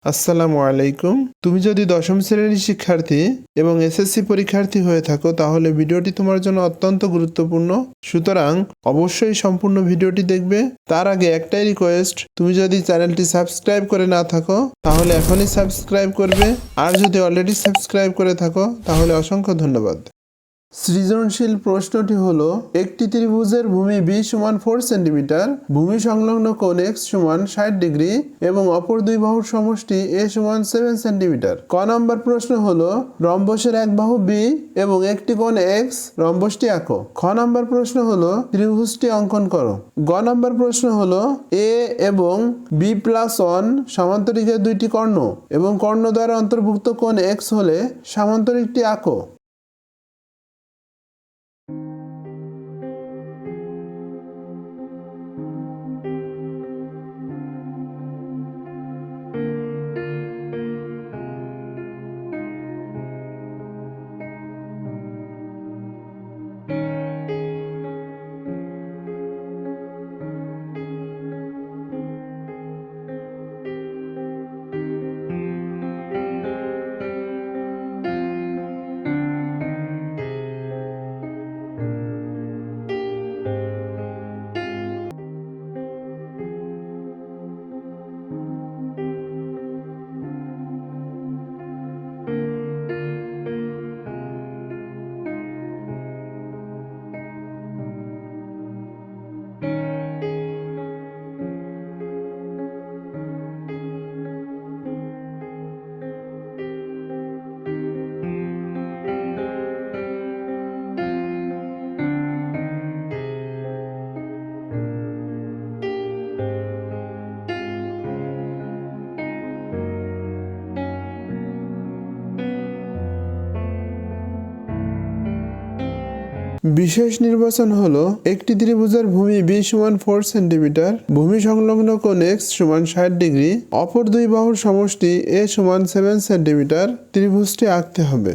আসসালামু আলাইকুম। তুমি যদি দশম শ্রেণীর শিক্ষার্থী এবং এসএসসি পরীক্ষার্থী হয়ে থাকো তাহলে ভিডিওটি তোমার জন্য অত্যন্ত গুরুত্বপূর্ণ। সুতরাং অবশ্যই সম্পূর্ণ ভিডিওটি দেখবে। তার আগে একটাই রিকোয়েস্ট, তুমি যদি চ্যানেলটি সাবস্ক্রাইব করে না থাকো তাহলে এখনই সাবস্ক্রাইব করবে, আর যদি অলরেডি সাবস্ক্রাইব করে থাকো তাহলে অসংখ্য ধন্যবাদ। সৃজনশীল প্রশ্নটি হলো, একটি ত্রিভুজের ভূমি b সমান 4 সেন্টিমিটার, ভূমি সংলগ্ন কোণ x সমান 60 ডিগ্রি এবং অপর দুই বাহুর সমষ্টি a সমান 7 সেন্টিমিটার। ক নম্বর প্রশ্ন হলো, রম্বসের এক বাহু b এবং একটি কোণ x, রম্বসটি আঁকো। খ নম্বর প্রশ্ন হলো, ত্রিভুজটি অঙ্কন করো। গ নম্বর প্রশ্ন হলো, a এবং b+1 সামান্তরিকের দুইটি কর্ণ এবং কর্ণ দ্বারা অন্তর্ভুক্ত কোণ x হলে সামান্তরিকটি আঁকো। বিশেষ নির্বাচন হলো, একটি ত্রিভুজের ভূমি b সমান 4 সেন্টিমিটার, ভূমি সংলগ্ন কোণ x সমান 60 ডিগ্রি, অপর দুই বাহুর সমষ্টি a সমান 7 সেন্টিমিটার। ত্রিভুজটি আঁকতে হবে।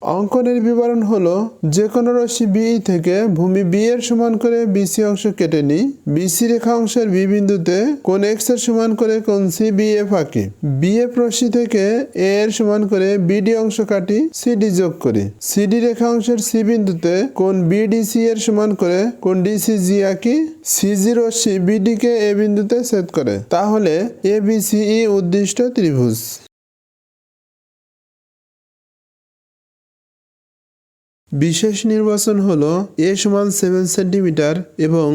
অঙ্কনের বিবরণ হলো, যে কোনো রশ্মি বি থেকে ভূমি বি এর সমান করে বিসি অংশ কেটে নিই। বিসি রেখা অংশের বি বিন্দুতে কোণ এক্স এর সমান করে কোণ সি বি এফ আঁকি। বিএফ রশ্মি থেকে এ এর সমান করে বিডি অংশ কাটি, সিডি যোগ করি। সিডি রেখা অংশের সি বিন্দুতে কোণ বিডিসি এর সমান করে কোণ ডিসিজি আঁকি। সিজি রশ্মি বিডি কে এ বিন্দুতে ছেদ করে, তাহলে এবিসিই উদ্দিষ্ট ত্রিভুজ। বিশেষ নির্বাচন হলো, a সমান 7 সেন্টিমিটার এবং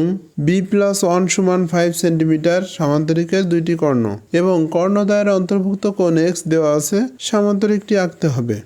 b+1 সমান 5 সেন্টিমিটার সামান্তরিকের দুইটি কর্ণ এবং কর্ণ দ্বারা অন্তর্ভুক্ত কোণ x দেওয়া আছে, সামান্তরিকটি আঁকতে হবে।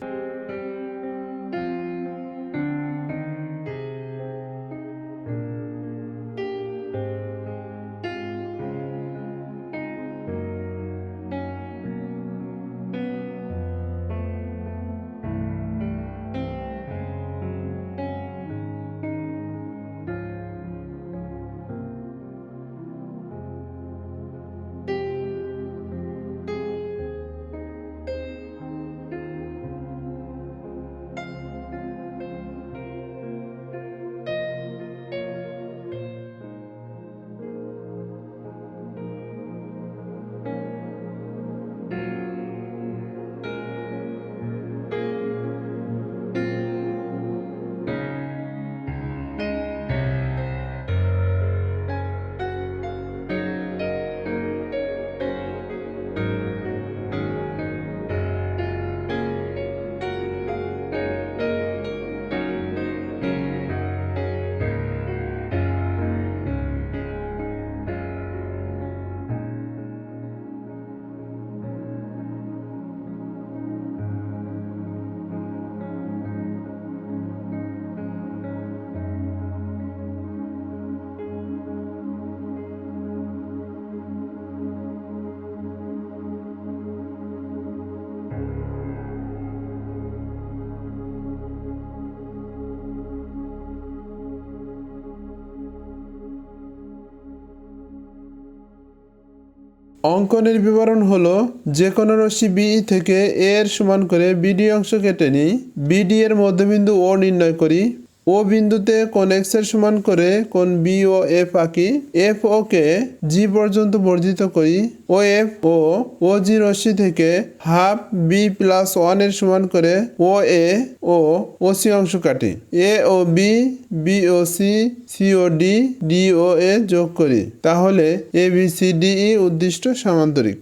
অঙ্কনের বিবরণ হলো যে কোনো রশ্মি বিই থেকে এ এর সমান করে বিডি অংশ কেটে নিই, বিডি এর মধ্যবিন্দু ও নির্ণয় করি, ও বিন্দুতে কোণ এক্স এর সমান করে কোণ বি ও এফ আঁকি, এফ ও কে জি পর্যন্ত বর্ধিত করি, ও এফ ও জি রশ্মি থেকে হাফ বি প্লাস 1 এর সমান করে ও এ ও সি অংশ কাটি, এ ও বি ও সি ও ডি ও এ যোগ করি, তাহলে A B C D E উদ্দিষ্ট সামান্তরিক।